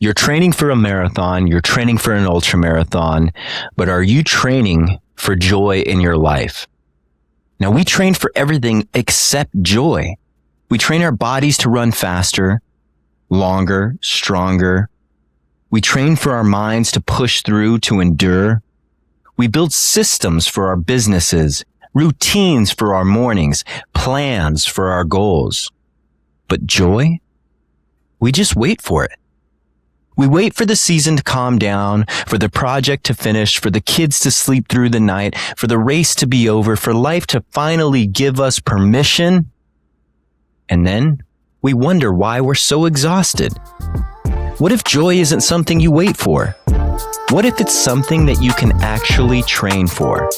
You're training for a marathon, you're training for an ultra marathon, but are you training for joy in your life? Now, we train for everything except joy. We train our bodies to run faster, longer, stronger. We train for our minds to push through, to endure. We build systems for our businesses, routines for our mornings, plans for our goals. But joy? We just wait for it. We wait for the season to calm down, for the project to finish, for the kids to sleep through the night, for the race to be over, for life to finally give us permission. And then we wonder why we're so exhausted. What if joy isn't something you wait for? What if it's something that you can actually train for?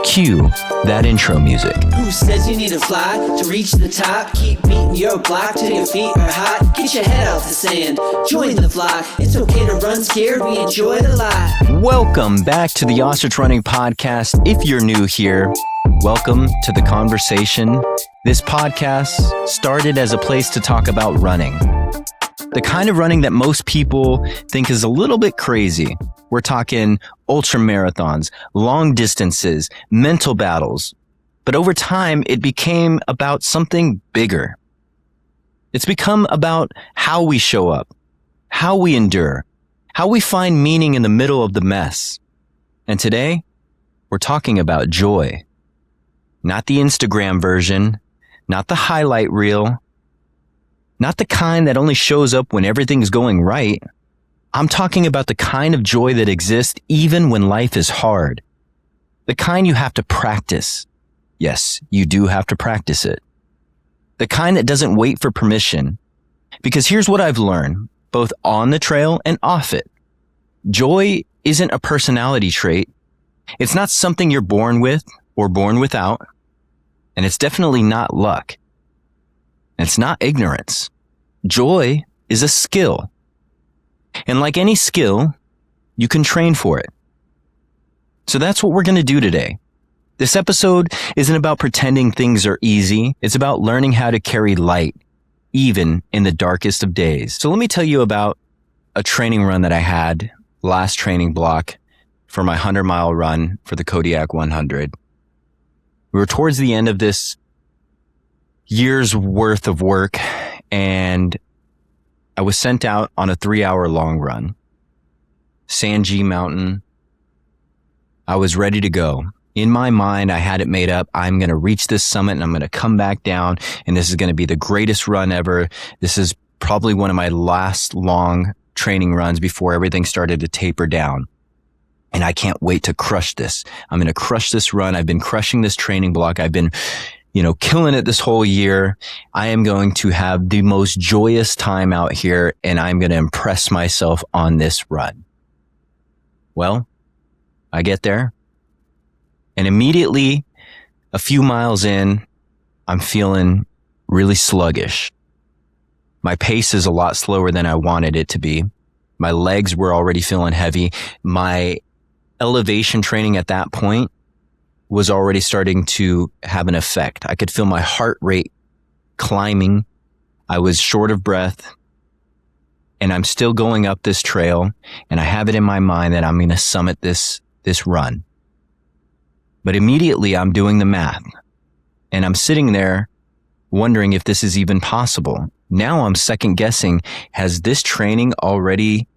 Cue that intro music. Who says you need to fly to reach the top? Keep beating your block till your feet are hot. Get your head out the sand, join the flock. It's okay to run scared, we enjoy the lie. Welcome back to the Ostrich Running Podcast. If you're new here, welcome to the conversation. This podcast started as a place to talk about running. The kind of running that most people think is a little bit crazy. We're talking ultra marathons, long distances, mental battles. But over time, it became about something bigger. It's become about how we show up, how we endure, how we find meaning in the middle of the mess. And today, we're talking about joy. Not the Instagram version, not the highlight reel, not the kind that only shows up when everything's going right. I'm talking about the kind of joy that exists even when life is hard. The kind you have to practice. Yes, you do have to practice it. The kind that doesn't wait for permission. Because here's what I've learned, both on the trail and off it. Joy isn't a personality trait. It's not something you're born with or born without. And it's definitely not luck. It's not ignorance. Joy is a skill. And like any skill, you can train for it. So that's what we're going to do today. This episode isn't about pretending things are easy. It's about learning how to carry light, even in the darkest of days. So let me tell you about a training run that I had, last training block for my 100-mile run for the Kodiak 100. We were towards the end of this year's worth of work, and I was sent out on a 3-hour long run. Sanji Mountain. I was ready to go. In my mind, I had it made up. I'm going to reach this summit and I'm going to come back down, and this is going to be the greatest run ever. This is probably one of my last long training runs before everything started to taper down. And I can't wait to crush this. I'm going to crush this run. I've been crushing this training block. I've been killing it this whole year. I am going to have the most joyous time out here, and I'm going to impress myself on this run. Well, I get there, and immediately, a few miles in, I'm feeling really sluggish. My pace is a lot slower than I wanted it to be. My legs were already feeling heavy. My elevation training at that point was already starting to have an effect. I could feel my heart rate climbing. I was short of breath, and I'm still going up this trail, and I have it in my mind that I'm going to summit this run. But immediately I'm doing the math, and I'm sitting there wondering if this is even possible. Now I'm second guessing, has this training already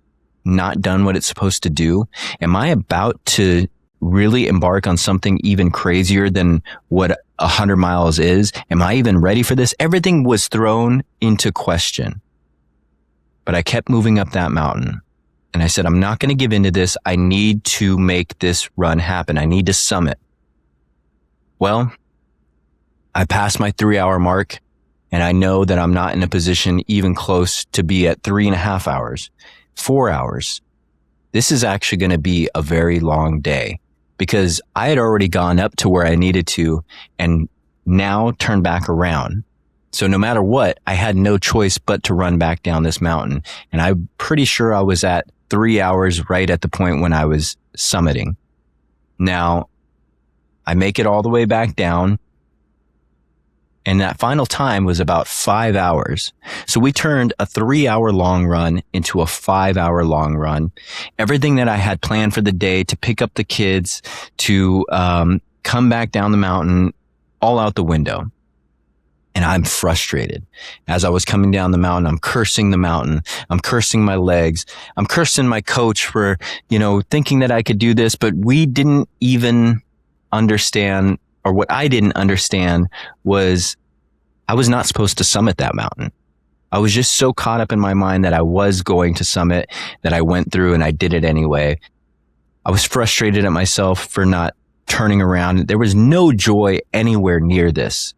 not done what it's supposed to do? Am I about to really embark on something even crazier than what 100 miles is? Am I even ready for this? Everything was thrown into question. But I kept moving up that mountain. And I said, I'm not going to give into this. I need to make this run happen. I need to summit. Well, I passed my 3-hour mark, and I know that I'm not in a position even close to be at 3.5 hours, 4 hours. This is actually going to be a very long day, because I had already gone up to where I needed to and now turned back around. So no matter what, I had no choice but to run back down this mountain. And I'm pretty sure I was at 3 hours right at the point when I was summiting. Now, I make it all the way back down, And that final time was about 5 hours. So we turned a 3-hour long run into a 5-hour long run. Everything that I had planned for the day to pick up the kids, to come back down the mountain, all out the window. And I'm frustrated. As I was coming down the mountain, I'm cursing the mountain. I'm cursing my legs. I'm cursing my coach for, thinking that I could do this, but we didn't even understand, or what I didn't understand was I was not supposed to summit that mountain. I was just so caught up in my mind that I was going to summit that I went through and I did it anyway. I was frustrated at myself for not turning around. There was no joy anywhere near this.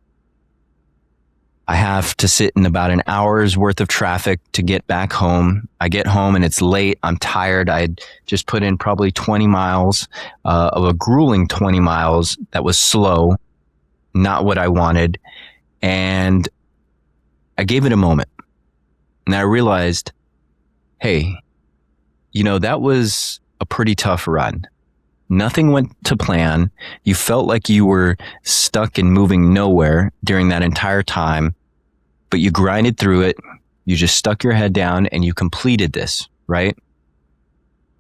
I have to sit in about an hour's worth of traffic to get back home. I get home and it's late. I'm tired. I had just put in probably 20 miles of a grueling 20 miles that was slow, not what I wanted. And I gave it a moment. And I realized, hey, that was a pretty tough run. Nothing went to plan. You felt like you were stuck and moving nowhere during that entire time. But you grinded through it. You just stuck your head down and you completed this, right?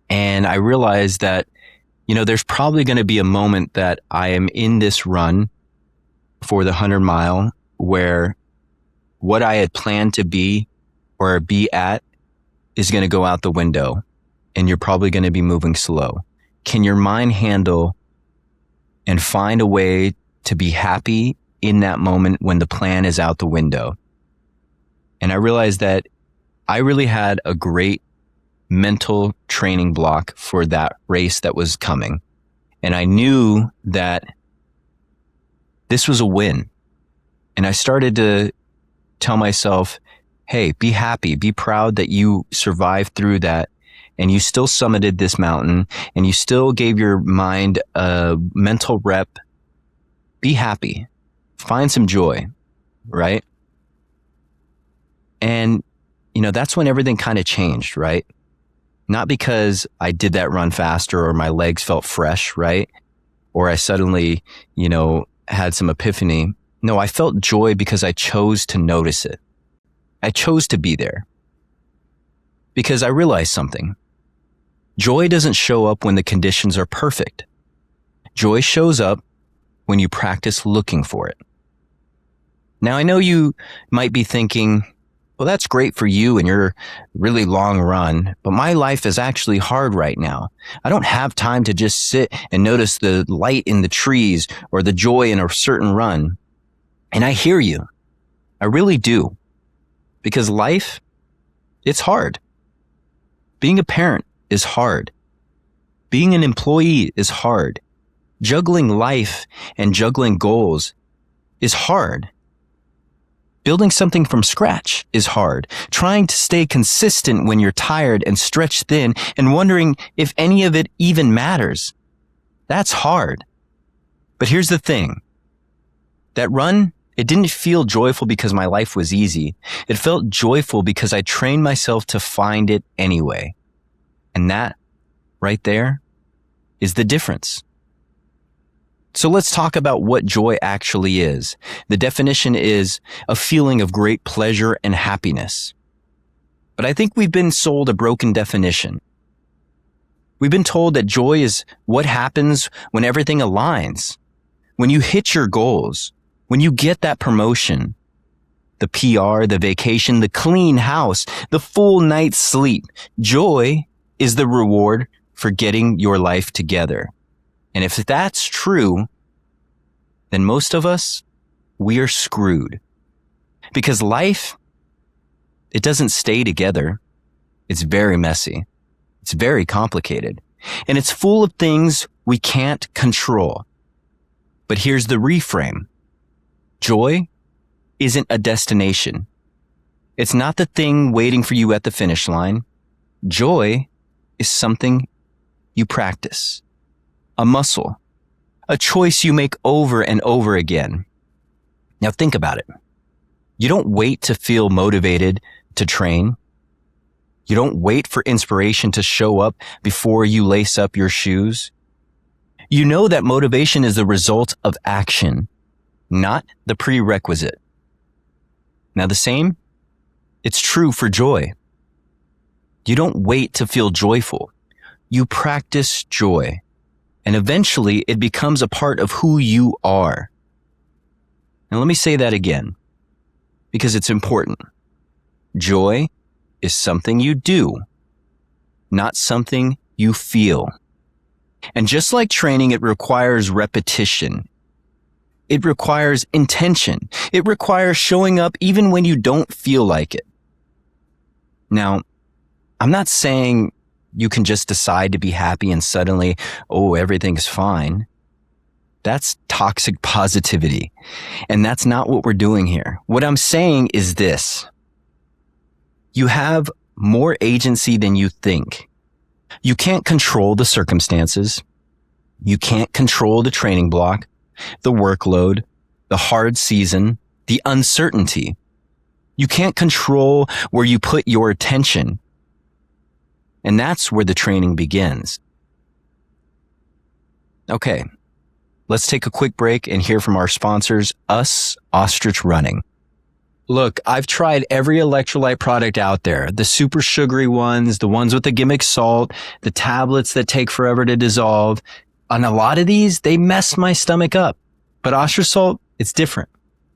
And I realized that, there's probably going to be a moment that I am in this run for the 100 mile where what I had planned to be or be at is going to go out the window and you're probably going to be moving slow. Can your mind handle and find a way to be happy in that moment when the plan is out the window? And I realized that I really had a great mental training block for that race that was coming. And I knew that this was a win. And I started to tell myself, hey, be happy, be proud that you survived through that. And you still summited this mountain and you still gave your mind a mental rep. Be happy, find some joy, right? And, that's when everything kind of changed, right? Not because I did that run faster or my legs felt fresh, right? Or I suddenly, had some epiphany. No, I felt joy because I chose to notice it. I chose to be there because I realized something. Joy doesn't show up when the conditions are perfect. Joy shows up when you practice looking for it. Now, I know you might be thinking, well, that's great for you and your really long run, but my life is actually hard right now. I don't have time to just sit and notice the light in the trees or the joy in a certain run. And I hear you. I really do. Because life, it's hard. Being a parent is hard. Being an employee is hard. Juggling life and juggling goals is hard. Building something from scratch is hard. Trying to stay consistent when you're tired and stretched thin and wondering if any of it even matters. That's hard. But here's the thing. That run, it didn't feel joyful because my life was easy. It felt joyful because I trained myself to find it anyway. And that right there is the difference. So let's talk about what joy actually is. The definition is a feeling of great pleasure and happiness. But I think we've been sold a broken definition. We've been told that joy is what happens when everything aligns, when you hit your goals, when you get that promotion, the PR, the vacation, the clean house, the full night's sleep. Joy is the reward for getting your life together. And if that's true, then most of us, we are screwed. Because life, it doesn't stay together. It's very messy. It's very complicated. And it's full of things we can't control. But here's the reframe. Joy isn't a destination. It's not the thing waiting for you at the finish line. Joy is something you practice. A muscle, a choice you make over and over again. Now think about it. You don't wait to feel motivated to train. You don't wait for inspiration to show up before you lace up your shoes. You know that motivation is the result of action, not the prerequisite. Now the same, it's true for joy. You don't wait to feel joyful. You practice joy, and eventually it becomes a part of who you are. Now let me say that again, because it's important. Joy is something you do, not something you feel. And just like training, it requires repetition. It requires intention. It requires showing up even when you don't feel like it. Now, I'm not saying you can just decide to be happy and suddenly, everything's fine. That's toxic positivity. And that's not what we're doing here. What I'm saying is this. You have more agency than you think. You can't control the circumstances. You can't control the training block, the workload, the hard season, the uncertainty. You can't control where you put your attention. And that's where the training begins. Okay, let's take a quick break and hear from our sponsors, Ostrich Running. Look, I've tried every electrolyte product out there, the super sugary ones, the ones with the gimmick salt, the tablets that take forever to dissolve. On a lot of these, they mess my stomach up. But Ostrich Salt, it's different.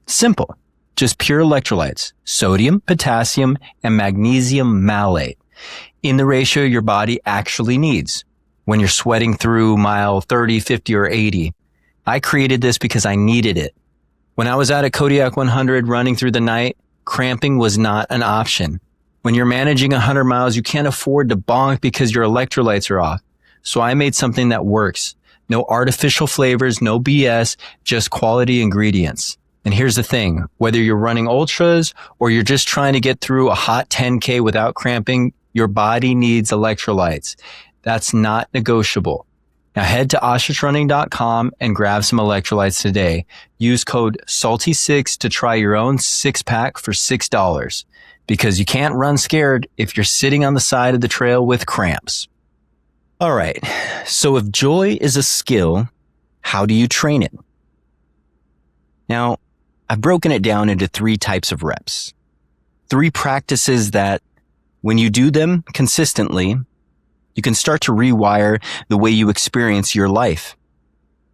Simple. Just pure electrolytes, sodium, potassium, and magnesium malate in the ratio your body actually needs when you're sweating through mile 30, 50, or 80. I created this because I needed it. When I was out at Kodiak 100 running through the night, cramping was not an option. When you're managing 100 miles, you can't afford to bonk because your electrolytes are off. So I made something that works. No artificial flavors, no BS, just quality ingredients. And here's the thing, whether you're running ultras or you're just trying to get through a hot 10K without cramping, your body needs electrolytes. That's not negotiable. Now head to ostrichrunning.com and grab some electrolytes today. Use code SALTY6 to try your own 6-pack for $6 because you can't run scared if you're sitting on the side of the trail with cramps. All right, so if joy is a skill, how do you train it? Now, I've broken it down into 3 types of reps. 3 practices that, when you do them consistently, you can start to rewire the way you experience your life.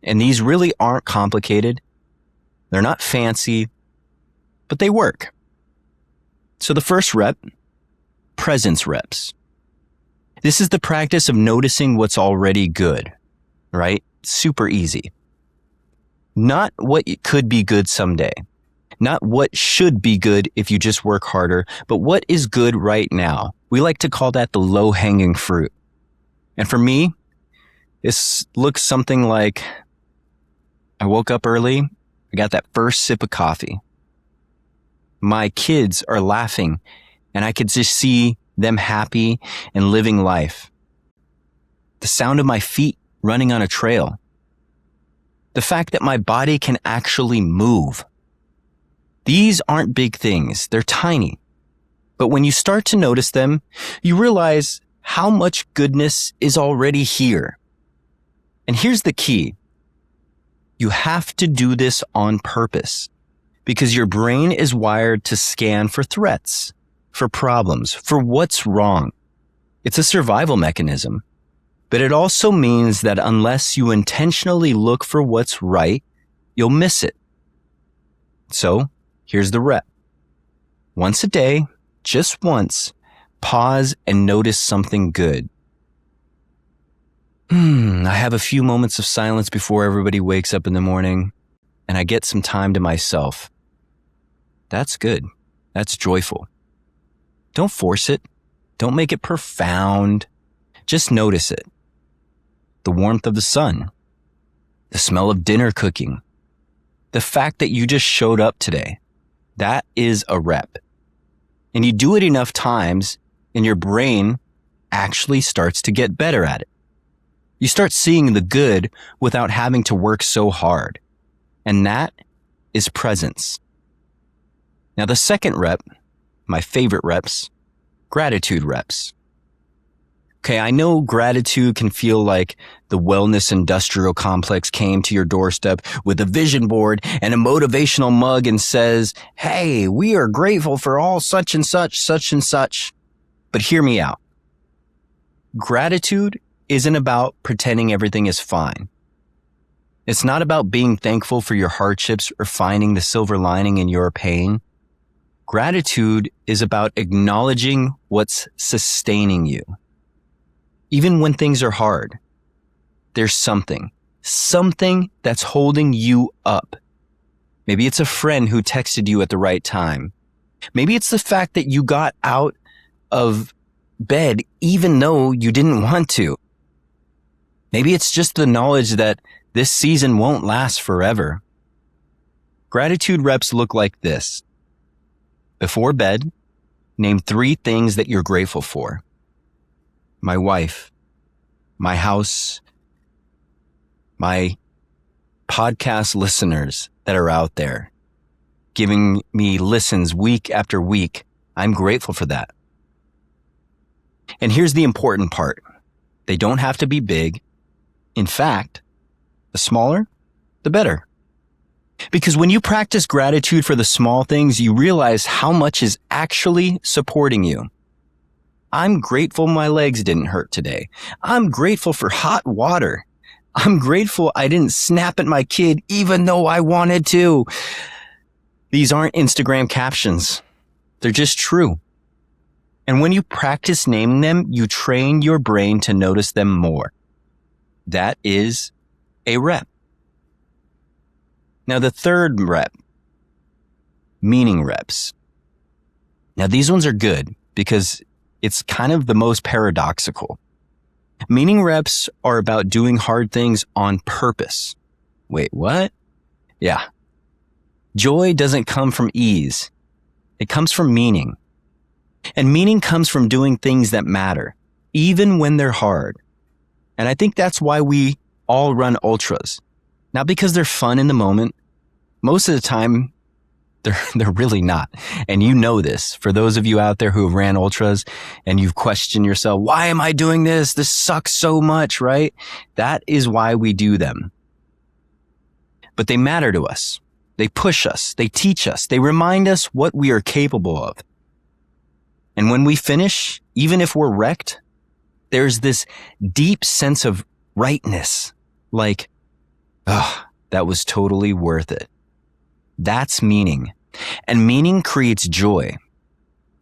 And these really aren't complicated. They're not fancy, but they work. So the first rep, presence reps. This is the practice of noticing what's already good, right? Super easy. Not what could be good someday. Not what should be good if you just work harder, but what is good right now. We like to call that the low-hanging fruit. And for me, this looks something like I woke up early. I got that first sip of coffee. My kids are laughing and I could just see them happy and living life. The sound of my feet running on a trail. The fact that my body can actually move. These aren't big things. They're tiny. But when you start to notice them, you realize how much goodness is already here. And here's the key. You have to do this on purpose because your brain is wired to scan for threats, for problems, for what's wrong. It's a survival mechanism. But it also means that unless you intentionally look for what's right, you'll miss it. So here's the rep. Once a day, just once, pause and notice something good. I have a few moments of silence before everybody wakes up in the morning, and I get some time to myself. That's good. That's joyful. Don't force it. Don't make it profound. Just notice it. The warmth of the sun. The smell of dinner cooking. The fact that you just showed up today. That is a rep. And you do it enough times, and your brain actually starts to get better at it. You start seeing the good without having to work so hard. And that is presence. Now the second rep, my favorite reps, gratitude reps. Okay, I know gratitude can feel like the wellness industrial complex came to your doorstep with a vision board and a motivational mug and says, hey, we are grateful for all such and such, such and such. But hear me out. Gratitude isn't about pretending everything is fine. It's not about being thankful for your hardships or finding the silver lining in your pain. Gratitude is about acknowledging what's sustaining you. Even when things are hard, there's something that's holding you up. Maybe it's a friend who texted you at the right time. Maybe it's the fact that you got out of bed even though you didn't want to. Maybe it's just the knowledge that this season won't last forever. Gratitude reps look like this. Before bed, name 3 things that you're grateful for. My wife, my house, my podcast listeners that are out there giving me listens week after week. I'm grateful for that. And here's the important part. They don't have to be big. In fact, the smaller, the better. Because when you practice gratitude for the small things, you realize how much is actually supporting you. I'm grateful my legs didn't hurt today. I'm grateful for hot water. I'm grateful I didn't snap at my kid even though I wanted to. These aren't Instagram captions. They're just true. And when you practice naming them, you train your brain to notice them more. That is a rep. Now the third rep, meaning reps. Now these ones are good because it's kind of the most paradoxical. Meaning reps are about doing hard things on purpose. Wait, what? Yeah. Joy doesn't come from ease. It comes from meaning. And meaning comes from doing things that matter, even when they're hard. And I think that's why we all run ultras. Not because they're fun in the moment. Most of the time, they're really not. And you know this. For those of you out there who have ran ultras and you've questioned yourself, why am I doing this? This sucks so much, right? That is why we do them. But they matter to us. They push us. They teach us. They remind us what we are capable of. And when we finish, even if we're wrecked, there's this deep sense of rightness. Like, that was totally worth it. That's meaning. And meaning creates joy.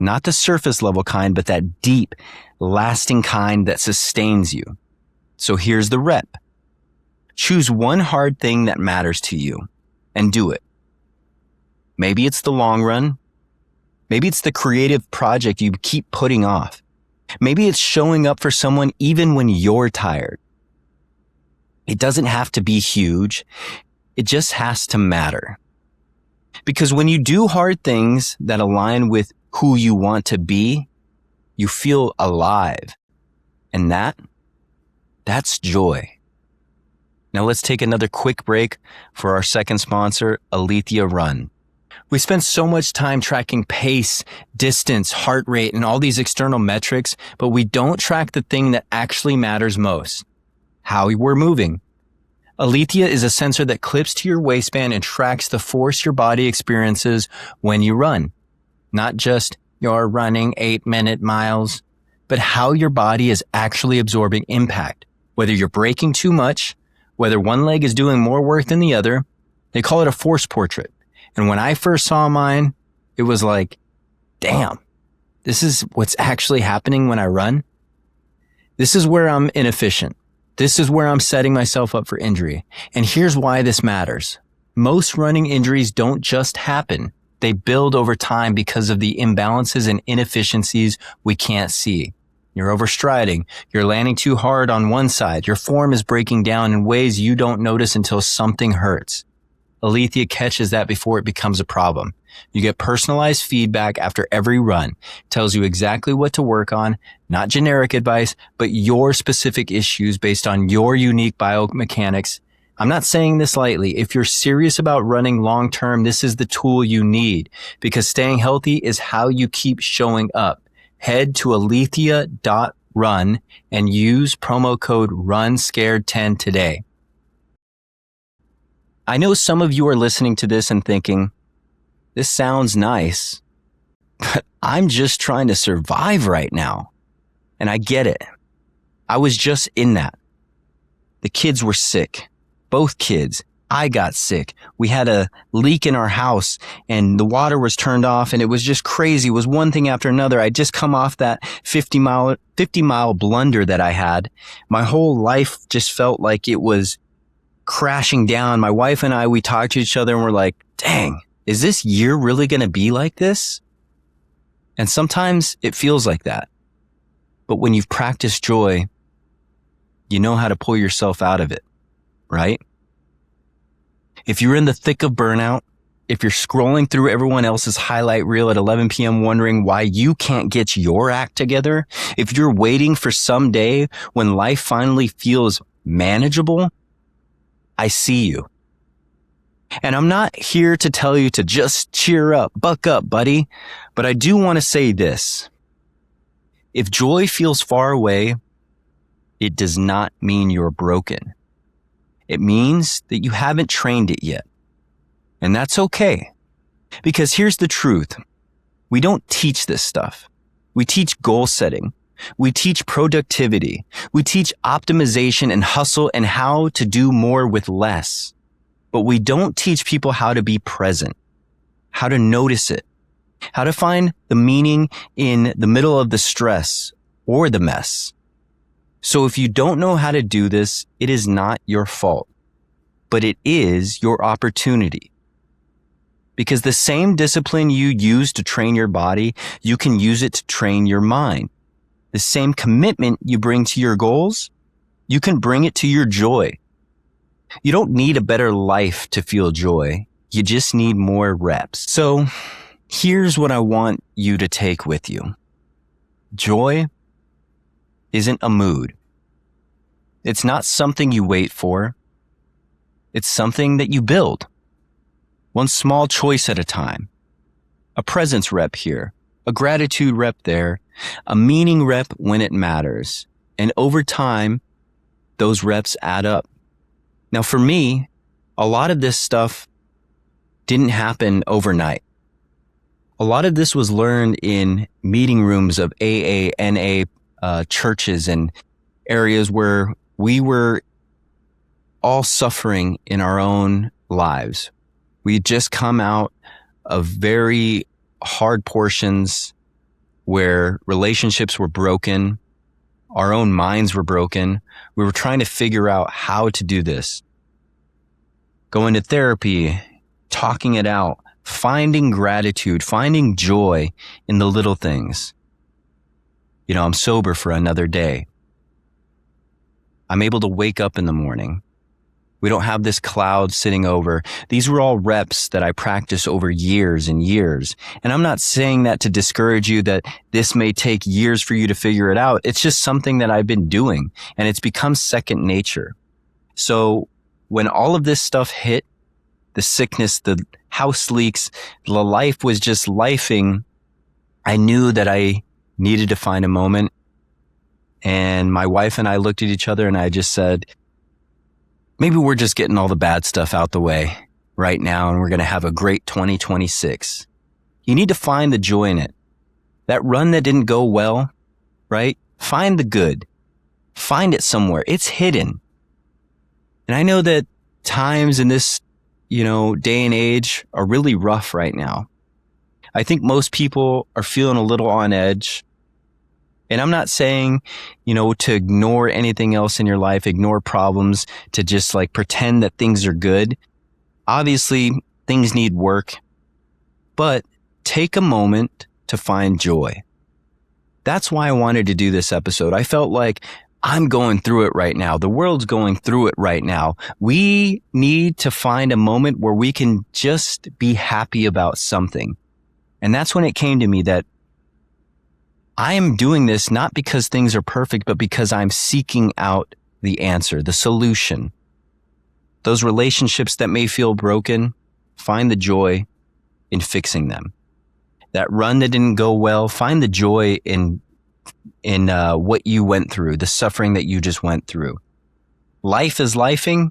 Not the surface level kind, but that deep, lasting kind that sustains you. So here's the rep. Choose one hard thing that matters to you and do it. Maybe it's the long run. Maybe it's the creative project you keep putting off. Maybe it's showing up for someone even when you're tired. It doesn't have to be huge. It just has to matter. Because when you do hard things that align with who you want to be, you feel alive. And that's joy. Now let's take another quick break for our second sponsor, Ostrich Run. We spend so much time tracking pace, distance, heart rate, and all these external metrics, but we don't track the thing that actually matters most, how we're moving. Ostrich is a sensor that clips to your waistband and tracks the force your body experiences when you run. Not just you're running 8-minute miles, but how your body is actually absorbing impact. Whether you're braking too much, whether one leg is doing more work than the other. They call it a force portrait. And when I first saw mine, it was like, damn, this is what's actually happening when I run. This is where I'm inefficient. This is where I'm setting myself up for injury. And here's why this matters. Most running injuries don't just happen. They build over time because of the imbalances and inefficiencies we can't see. You're overstriding. You're landing too hard on one side. Your form is breaking down in ways you don't notice until something hurts. Alethea catches that before it becomes a problem. You get personalized feedback after every run. Tells you exactly what to work on, not generic advice, but your specific issues based on your unique biomechanics. I'm not saying this lightly. If you're serious about running long term, this is the tool you need because staying healthy is how you keep showing up. Head to alethea.run run and use promo code RUNSCARED10 today. I know some of you are listening to this and thinking, this sounds nice, but I'm just trying to survive right now. And I get it. I was just in that. The kids were sick. Both kids. I got sick. We had a leak in our house and the water was turned off and it was just crazy. It was one thing after another. I'd just come off that 50 mile blunder that I had. My whole life just felt like it was crashing down. My wife and I, we talked to each other and we're like, dang, is this year really going to be like this? And sometimes it feels like that. But when you've practiced joy, you know how to pull yourself out of it, right? If you're in the thick of burnout, if you're scrolling through everyone else's highlight reel at 11 p.m. wondering why you can't get your act together, if you're waiting for some day when life finally feels manageable, I see you. And I'm not here to tell you to just cheer up, buck up, buddy, but I do want to say this. If joy feels far away, it does not mean you're broken. It means that you haven't trained it yet. And that's okay. Because here's the truth. We don't teach this stuff. We teach goal setting. We teach productivity. We teach optimization and hustle and how to do more with less. But we don't teach people how to be present, how to notice it, how to find the meaning in the middle of the stress or the mess. So if you don't know how to do this, it is not your fault, but it is your opportunity. Because the same discipline you use to train your body, you can use it to train your mind. The same commitment you bring to your goals, you can bring it to your joy. You don't need a better life to feel joy. You just need more reps. So here's what I want you to take with you. Joy isn't a mood. It's not something you wait for. It's something that you build. One small choice at a time. A presence rep here, a gratitude rep there, a meaning rep when it matters. And over time, those reps add up. Now for me, a lot of this stuff didn't happen overnight. A lot of this was learned in meeting rooms of AA, NA, churches and areas where we were all suffering in our own lives. We had just come out of very hard portions where relationships were broken, our own minds were broken. We were trying to figure out how to do this. Going to therapy, talking it out, finding gratitude, finding joy in the little things. You know, I'm sober for another day. I'm able to wake up in the morning. We don't have this cloud sitting over. These were all reps that I practiced over years and years. And I'm not saying that to discourage you that this may take years for you to figure it out. It's just something that I've been doing and it's become second nature. So when all of this stuff hit, the sickness, the house leaks, the life was just lifing, I knew that I needed to find a moment. And my wife and I looked at each other and I just said, maybe we're just getting all the bad stuff out the way right now and we're going to have a great 2026. You need to find the joy in it. That run that didn't go well, right? Find the good. Find it somewhere. It's hidden. And I know that times in this, day and age are really rough right now. I think most people are feeling a little on edge. And I'm not saying, to ignore anything else in your life, ignore problems, to just pretend that things are good. Obviously, things need work, but take a moment to find joy. That's why I wanted to do this episode. I felt like I'm going through it right now. The world's going through it right now. We need to find a moment where we can just be happy about something. And that's when it came to me that I am doing this not because things are perfect, but because I'm seeking out the answer, the solution. Those relationships that may feel broken, find the joy in fixing them. That run that didn't go well, find the joy in in what you went through, the suffering that you just went through. Life is lifing.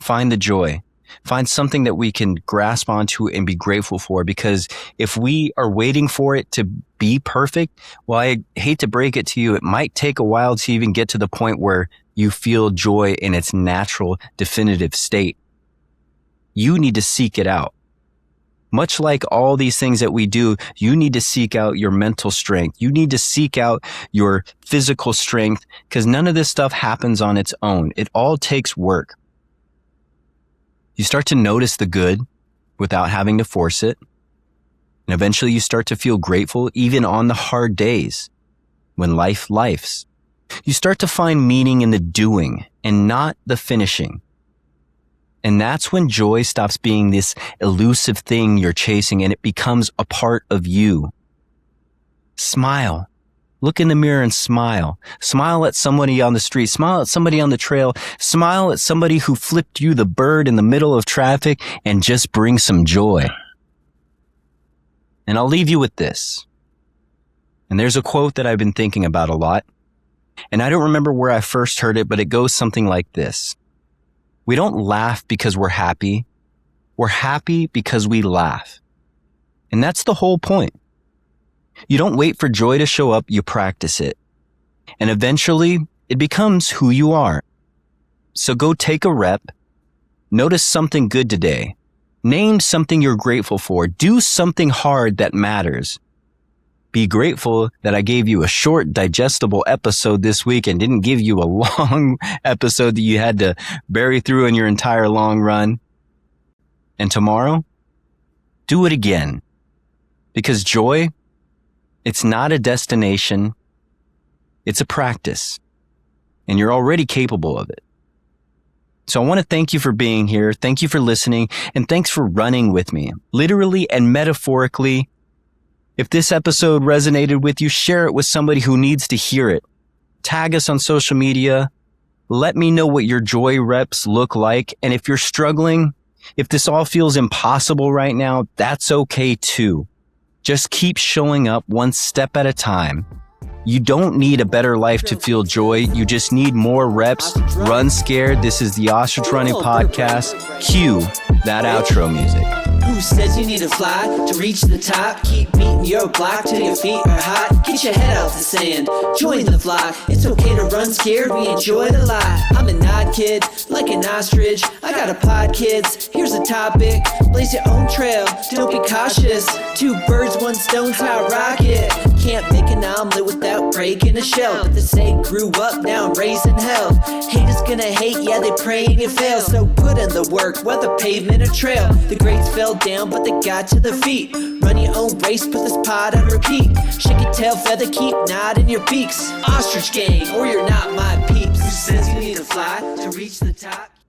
Find the joy. Find something that we can grasp onto and be grateful for, because if we are waiting for it to be perfect, well, I hate to break it to you, it might take a while to even get to the point where you feel joy in its natural, definitive state. You need to seek it out. Much like all these things that we do, you need to seek out your mental strength. You need to seek out your physical strength, because none of this stuff happens on its own. It all takes work. You start to notice the good without having to force it. And eventually you start to feel grateful even on the hard days when life lifes. You start to find meaning in the doing and not the finishing. And that's when joy stops being this elusive thing you're chasing and it becomes a part of you. Smile. Look in the mirror and smile. Smile at somebody on the street. Smile at somebody on the trail. Smile at somebody who flipped you the bird in the middle of traffic, and just bring some joy. And I'll leave you with this. And there's a quote that I've been thinking about a lot. And I don't remember where I first heard it, but it goes something like this. We don't laugh because we're happy. We're happy because we laugh. And that's the whole point. You don't wait for joy to show up, you practice it. And eventually, it becomes who you are. So go take a rep. Notice something good today. Name something you're grateful for. Do something hard that matters. Be grateful that I gave you a short, digestible episode this week and didn't give you a long episode that you had to bury through in your entire long run. And tomorrow, do it again. Because joy, it's not a destination, it's a practice, and you're already capable of it. So I want to thank you for being here, thank you for listening, and thanks for running with me, literally and metaphorically. If this episode resonated with you, share it with somebody who needs to hear it. Tag us on social media, let me know what your joy reps look like, and if you're struggling, if this all feels impossible right now, that's okay too. Just keep showing up one step at a time. You don't need a better life to feel joy. You just need more reps. Run scared. This is the Ostrich Running Podcast. Cue that outro music. Who says you need to fly to reach the top? Keep beating your block till your feet are hot. Get your head out the sand, join the flock. It's okay to run scared, we enjoy the lie. I'm an odd kid, like an ostrich. I got a pod, kids, here's a topic. Blaze your own trail, don't be cautious. 2 birds, 1 stone's how I rock it. Can't make an omelet without breaking a shell. But this egg grew up, now I'm raising hell. Haters gonna hate, yeah, they pray and you fail. So put in the work, whether pavement or trail. The grades fell down, but they got to their feet. Run your own race, put this pod on repeat. Shake your tail feather, keep nodding your beaks. Ostrich gang, or you're not my peeps. Who says you need to fly to reach the top?